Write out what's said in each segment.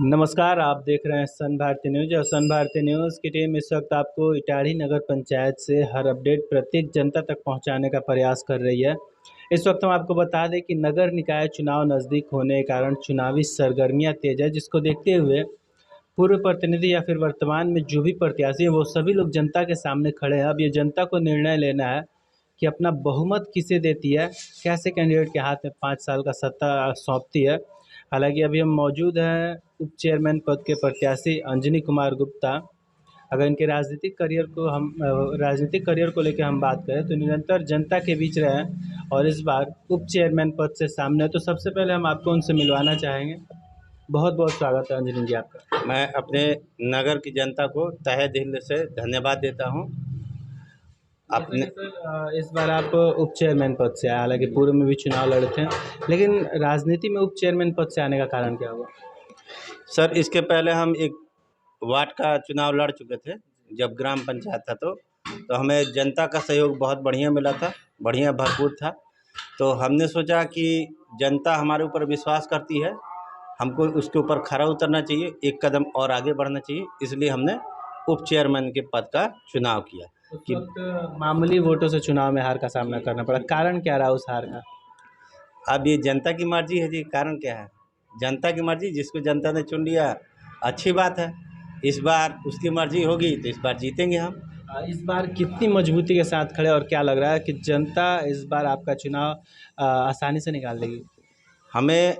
नमस्कार, आप देख रहे हैं सन भारती न्यूज़ और सन भारती न्यूज़ की टीम इस वक्त आपको इटाढ़ी नगर पंचायत से हर अपडेट प्रत्येक जनता तक पहुंचाने का प्रयास कर रही है। इस वक्त हम आपको बता दें कि नगर निकाय चुनाव नज़दीक होने के कारण चुनावी सरगर्मियां तेज है, जिसको देखते हुए पूर्व प्रतिनिधि या फिर वर्तमान में जो भी प्रत्याशी है वो सभी लोग जनता के सामने खड़े हैं। अब ये जनता को निर्णय लेना है कि अपना बहुमत किसे देती है, कैसे कैंडिडेट के हाथ में 5 साल का सत्ता सौंपती है। हालांकि अभी हम मौजूद हैं उप चेयरमैन पद के प्रत्याशी अंजनी कुमार गुप्ता। अगर इनके राजनीतिक करियर को लेकर हम बात करें तो निरंतर जनता के बीच रहे हैं और इस बार उप चेयरमैन पद से सामने। तो सबसे पहले हम आपको उनसे मिलवाना चाहेंगे। बहुत बहुत स्वागत है अंजनी जी आपका। मैं अपने नगर की जनता को तहे दिल से धन्यवाद देता हूं। जैसे अपने कि सर इस बार आप उप चेयरमैन पद से आए, हालांकि पूर्व में भी चुनाव लड़े थे, लेकिन राजनीति में उप चेयरमैन पद से आने का कारण क्या हुआ? सर, इसके पहले हम एक वार्ड का चुनाव लड़ चुके थे। जब ग्राम पंचायत था तो हमें जनता का सहयोग बहुत बढ़िया मिला था, बढ़िया भरपूर था। तो हमने सोचा कि जनता हमारे ऊपर विश्वास करती है, हमको उसके ऊपर खरा उतरना चाहिए, एक कदम और आगे बढ़ना चाहिए। इसलिए हमने उप चेयरमैन के पद का चुनाव किया। उस कि वक्त मामूली वोटों से चुनाव में हार का सामना करना पड़ा, कारण क्या रहा उस हार का? अब ये जनता की मर्जी है जी, कारण क्या है? जनता की मर्जी, जिसको जनता ने चुन लिया अच्छी बात है। इस बार उसकी मर्जी होगी तो इस बार जीतेंगे हम। इस बार कितनी मजबूती के साथ खड़े और क्या लग रहा है कि जनता इस बार आपका चुनाव आसानी से निकाल लेगी? हमें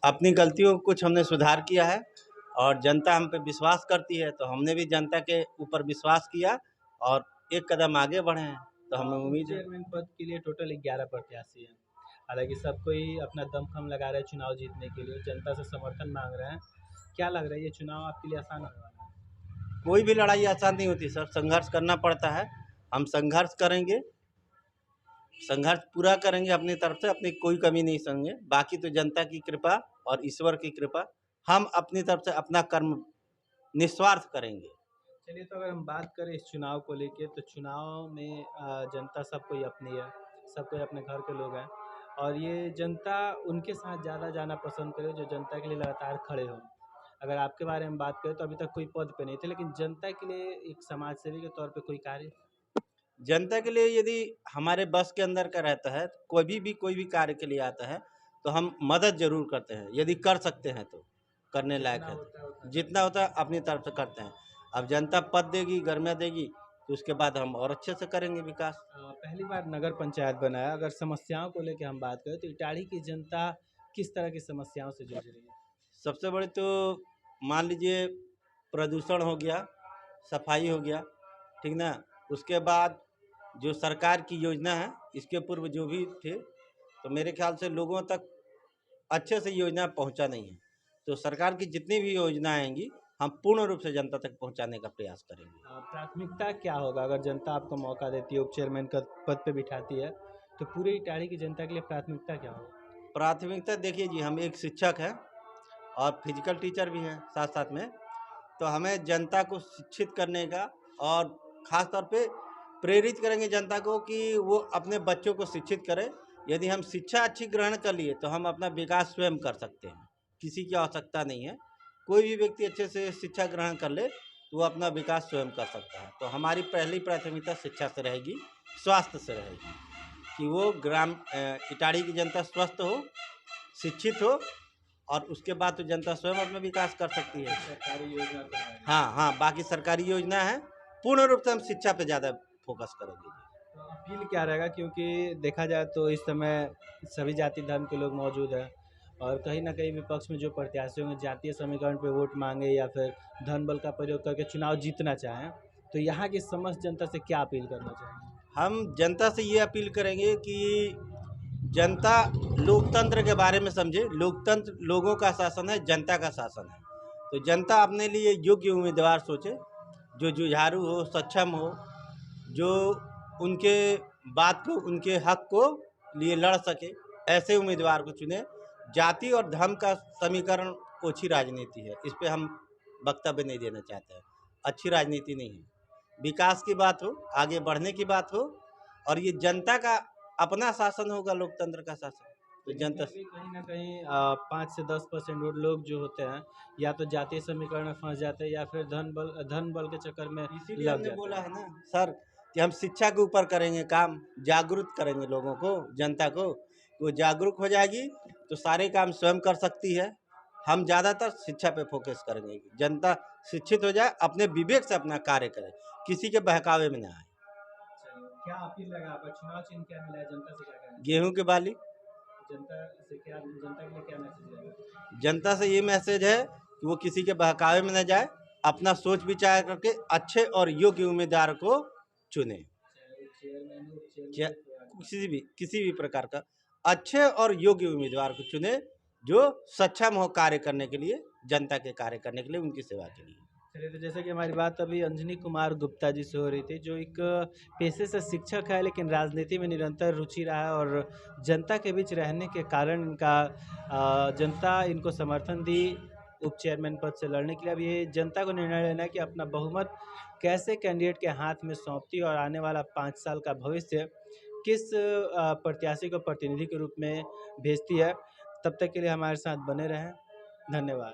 अपनी गलतियों को कुछ हमने सुधार किया है और जनता हम पे विश्वास करती है, तो हमने भी जनता के ऊपर विश्वास किया और एक कदम आगे बढ़े हैं। तो हमें उम्मीद है। चेयरमैन पद के लिए टोटल 11 प्रत्याशी हैं। हालांकि सब कोई अपना दमखम लगा रहे हैं चुनाव जीतने के लिए, जनता से समर्थन मांग रहे हैं। क्या लग रहा है ये चुनाव आपके लिए आसान होने वाला है? कोई भी लड़ाई आसान नहीं होती सर, संघर्ष करना पड़ता है। हम संघर्ष करेंगे, संघर्ष पूरा करेंगे अपनी तरफ से, अपनी कोई कमी नहीं समझेंगे। बाकी तो जनता की कृपा और ईश्वर की कृपा, हम अपनी तरफ से अपना कर्म निस्वार्थ करेंगे। चलिए, तो अगर हम बात करें इस चुनाव को लेके तो चुनाव में जनता सब कोई अपनी है, सब कोई अपने घर के लोग हैं और ये जनता उनके साथ ज़्यादा जाना पसंद करे जो जनता के लिए लगातार खड़े हों। अगर आपके बारे में बात करें तो अभी तक कोई पद पे नहीं थे, लेकिन जनता के लिए एक समाज सेवी के तौर पे कोई कार्य? जनता के लिए यदि हमारे बस के अंदर का रहता है, कोई भी कार्य के लिए आता है तो हम मदद ज़रूर करते हैं, यदि कर सकते हैं तो, करने लायक जितना है होता है तो। उतना जितना करते होता है अपनी तरफ से करते हैं। अब जनता पद देगी, गर्मियाँ देगी, तो उसके बाद हम और अच्छे से करेंगे विकास। पहली बार नगर पंचायत बना है। अगर समस्याओं को लेके हम बात करें तो इटाढ़ी की जनता किस तरह की समस्याओं से जूझ रही है? सबसे बड़ी तो मान लीजिए प्रदूषण हो गया, सफाई हो गया, ठीक ना? उसके बाद जो सरकार की योजना है, इसके पूर्व जो भी थे, तो मेरे ख्याल से लोगों तक अच्छे से योजना पहुंचा नहीं है। तो सरकार की जितनी भी योजनाएं आएंगी, हम पूर्ण रूप से जनता तक पहुंचाने का प्रयास करेंगे। प्राथमिकता क्या होगा अगर जनता आपको मौका देती है, उप चेयरमैन का पद पे बिठाती है, तो पूरे इटाढ़ी की जनता के लिए प्राथमिकता क्या होगा? प्राथमिकता देखिए जी, हम एक शिक्षक हैं और फिजिकल टीचर भी हैं साथ साथ में। तो हमें जनता को शिक्षित करने का और ख़ास तौर पे प्रेरित करेंगे जनता को कि वो अपने बच्चों को शिक्षित करें। यदि हम शिक्षा अच्छी ग्रहण कर लिए तो हम अपना विकास स्वयं कर सकते हैं, किसी की आवश्यकता नहीं है। कोई भी व्यक्ति अच्छे से शिक्षा ग्रहण कर ले तो वो अपना विकास स्वयं कर सकता है। तो हमारी पहली प्राथमिकता शिक्षा से रहेगी, स्वास्थ्य से रहेगी कि वो इटाड़ी की जनता स्वस्थ हो, शिक्षित हो और उसके बाद तो जनता स्वयं अपना विकास कर सकती है। सरकारी योजना तो है। हाँ हाँ, बाकी सरकारी योजना है, पूर्ण रूप से हम शिक्षा पे ज़्यादा फोकस करेंगे जी। तो अपील क्या रहेगा, क्योंकि देखा जाए तो इस समय सभी जाति धर्म के लोग मौजूद हैं और कहीं ना कहीं विपक्ष में जो प्रत्याशी होंगे जातीय समीकरण पे वोट मांगे या फिर धन बल का प्रयोग करके चुनाव जीतना चाहें, तो यहाँ की समस्त जनता से क्या अपील करना चाहेंगे? हम जनता से ये अपील करेंगे कि जनता लोकतंत्र के बारे में समझे। लोकतंत्र लोगों का शासन है, जनता का शासन है। तो जनता अपने लिए योग्य उम्मीदवार सोचे, जो जुझारू हो, सक्षम हो, जो उनके बात को, उनके हक को लिए लड़ सके, ऐसे उम्मीदवार को चुने। जाति और धर्म का समीकरण ओछी राजनीति है, इस पे हम वक्तव्य नहीं देना चाहते हैं। अच्छी राजनीति नहीं है। विकास की बात हो, आगे बढ़ने की बात हो और ये जनता का अपना शासन होगा, लोकतंत्र का शासन, तो लेकिन जनता फिर भी कहीं न कहीं 5 से 10% वो लोग जो होते हैं, या तो जातीय समीकरण में फँस जाते हैं या फिर धन बल के चक्कर में इसीलिए लग हमने जाते बोला हैं। है ना सर कि हम शिक्षा के ऊपर करेंगे काम, जागरूक करेंगे लोगों को, जनता को। वो जागरूक हो जाएगी तो सारे काम स्वयं कर सकती है। हम ज़्यादातर शिक्षा पे फोकस करेंगे कि जनता शिक्षित हो जाए, अपने विवेक से अपना कार्य करे, किसी के बहकावे में ना आए। चलिए, क्या अपील रहेगा आपका? चुनाव चिन्ह क्या मिला है? जनता से क्या कहना चाहेंगे? गेहूँ की बाली। जनता के लिए क्या मैसेज रहेगा? जनता से ये मैसेज है कि वो किसी के बहकावे में न जाए, अपना सोच विचार करके अच्छे और योग्य उम्मीदवार को चुने। चाहे वो चेयरमैन हो, चा- चेयरमैन किसी भी प्रकार का अच्छे और योग्य उम्मीदवार को चुने, जो सक्षम हो कार्य करने के लिए, जनता के कार्य करने के लिए, उनकी सेवा के लिए। चलिए, तो जैसे कि हमारी बात अभी अंजनी कुमार गुप्ता जी से हो रही थी, जो एक पेशे से शिक्षक है, लेकिन राजनीति में निरंतर रुचि रहा है और जनता के बीच रहने के कारण जनता इनको समर्थन दी उप चेयरमैन पद से लड़ने के लिए। अब ये जनता को निर्णय लेना है कि अपना बहुमत कैसे कैंडिडेट के हाथ में सौंपती है और आने वाला 5 साल का भविष्य किस प्रत्याशी को प्रतिनिधि के रूप में भेजती है। तब तक के लिए हमारे साथ बने रहें। धन्यवाद।